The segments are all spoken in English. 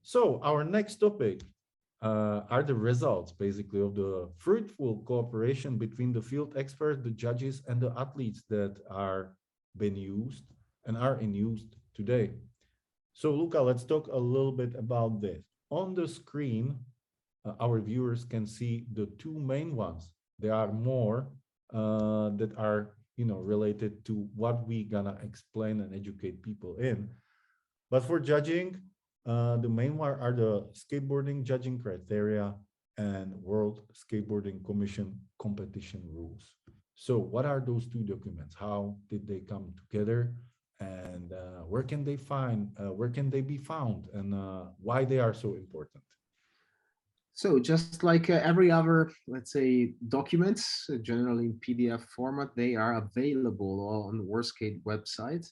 So our next topic are the results, basically, of the fruitful cooperation between the field experts, the judges, and the athletes that are being used and are in use today. So, Luca, let's talk a little bit about this. On the screen, our viewers can see the two main ones. There are more that are, related to what we gonna explain and educate people in. But for judging, the main one are the skateboarding judging criteria and World Skateboarding Commission competition rules. So what are those two documents? How did they come together? And where can they be found, and why they are so important? So just like every other, let's say, documents, generally in PDF format, they are available on the WorldSkate website.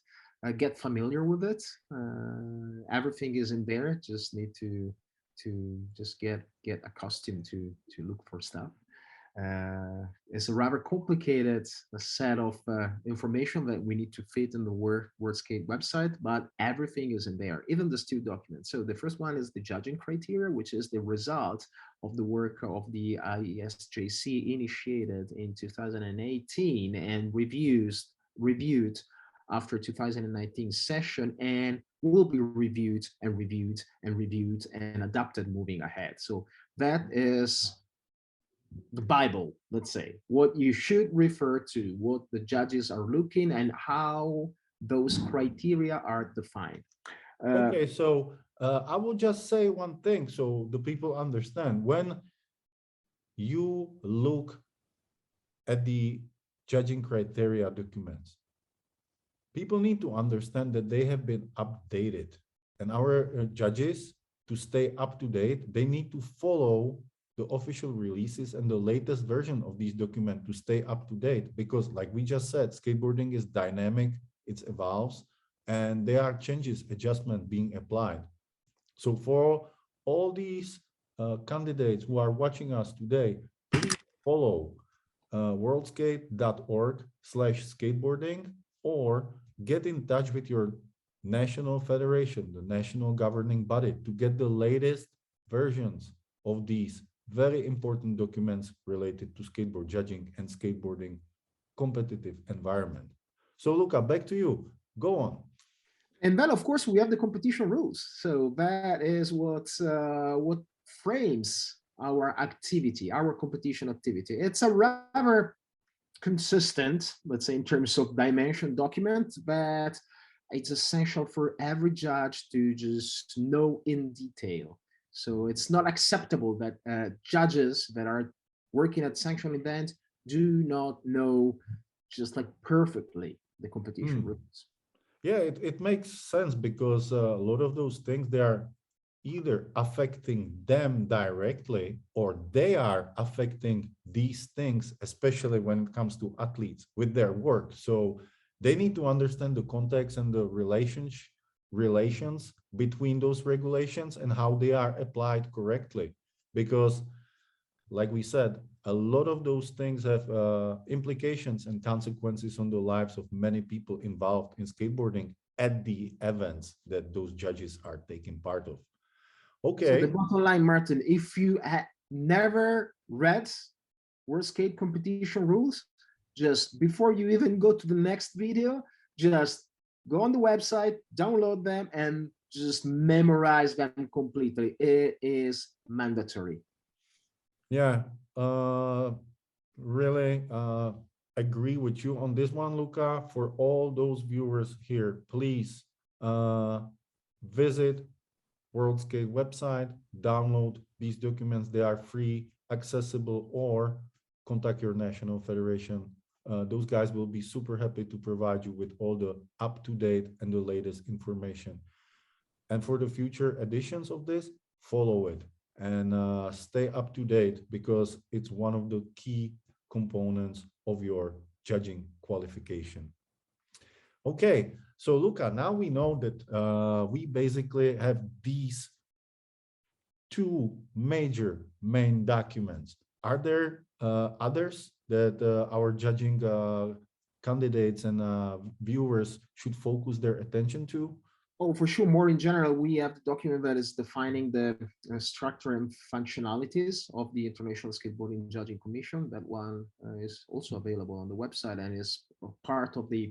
Get familiar with it. Everything is in there. Just need to just get accustomed to look for stuff. It's a rather complicated set of information that we need to fit in the WorldSkate website, but everything is in there, even the two documents. So the first one is the judging criteria, which is the result of the work of the IESJC initiated in 2018 and reviewed after 2019 session, and will be reviewed and reviewed and reviewed and adapted moving ahead. So that is the Bible, let's say, what you should refer to, what the judges are looking, and how those criteria are defined. Uh, Okay, so I will just say one thing so the people understand. When you look at the judging criteria documents, people need to understand that they have been updated. And our judges, to stay up to date, they need to follow the official releases and the latest version of these documents to stay up to date. Because like we just said, skateboarding is dynamic, it evolves, and there are changes, adjustments being applied. So for all these candidates who are watching us today, please follow worldskate.org/skateboarding, or get in touch with your national federation, the national governing body, to get the latest versions of these very important documents related to skateboard judging and skateboarding competitive environment. So Luca, back to you. Go on. and then, of course, we have the competition rules. So that is what frames our activity, our competition activity. It's a rather consistent, let's say, in terms of dimension document, but it's essential for every judge to just know in detail. So it's not acceptable that judges that are working at sanctioned event do not know just like perfectly the competition Hmm. rules. Yeah, it makes sense because a lot of those things, they are either affecting them directly or they are affecting these things, especially when it comes to athletes with their work. So they need to understand the context and the relations between those regulations and how they are applied correctly. Because like we said, a lot of those things have implications and consequences on the lives of many people involved in skateboarding at the events that those judges are taking part of. So the Okay. bottom line, Martin, if you had never read World Skate competition rules, just before you even go to the next video, just go on the website, download them, and just memorize them completely. It is mandatory. Yeah, really agree with you on this one, Luca. For all those viewers here, please uh, visit WorldSkate website, download these documents. They are free, accessible, or contact your national federation. Those guys will be super happy to provide you with all the up-to-date and the latest information. And for the future editions of this, follow it and stay up to date, because it's one of the key components of your judging qualification. Okay, so Luca, now we know that we basically have these two major main documents. Are there others that our judging candidates and viewers should focus their attention to? Oh, for sure. More in general, we have the document that is defining the structure and functionalities of the International Skateboarding Judging Commission. That one is also available on the website and is part of the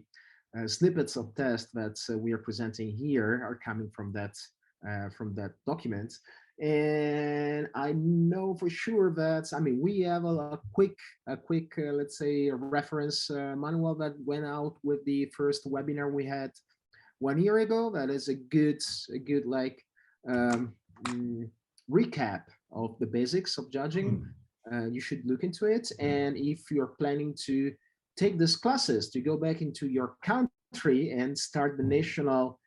snippets of tests that we are presenting here are coming from that document. And I know for sure that, I mean, we have a quick, let's say, a reference manual that went out with the first webinar we had 1 year ago. That is a good like um, mm, recap of the basics of judging. You should look into it. And if you're planning to take these classes to go back into your country and start the national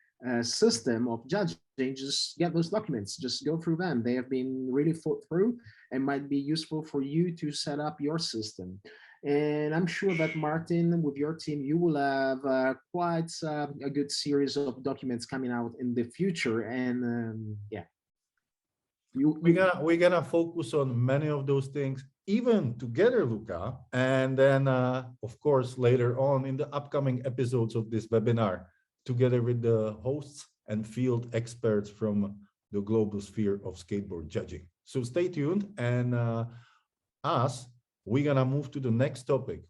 system of judging, just get those documents, just go through them. They have been really thought through and might be useful for you to set up your system. And I'm sure that Martin, with your team, you will have quite a good series of documents coming out in the future. And yeah, We're gonna focus on many of those things even together, Luca. And then, of course, later on in the upcoming episodes of this webinar, together with the hosts and field experts from the global sphere of skateboard judging. So stay tuned, and us, we're gonna move to the next topic,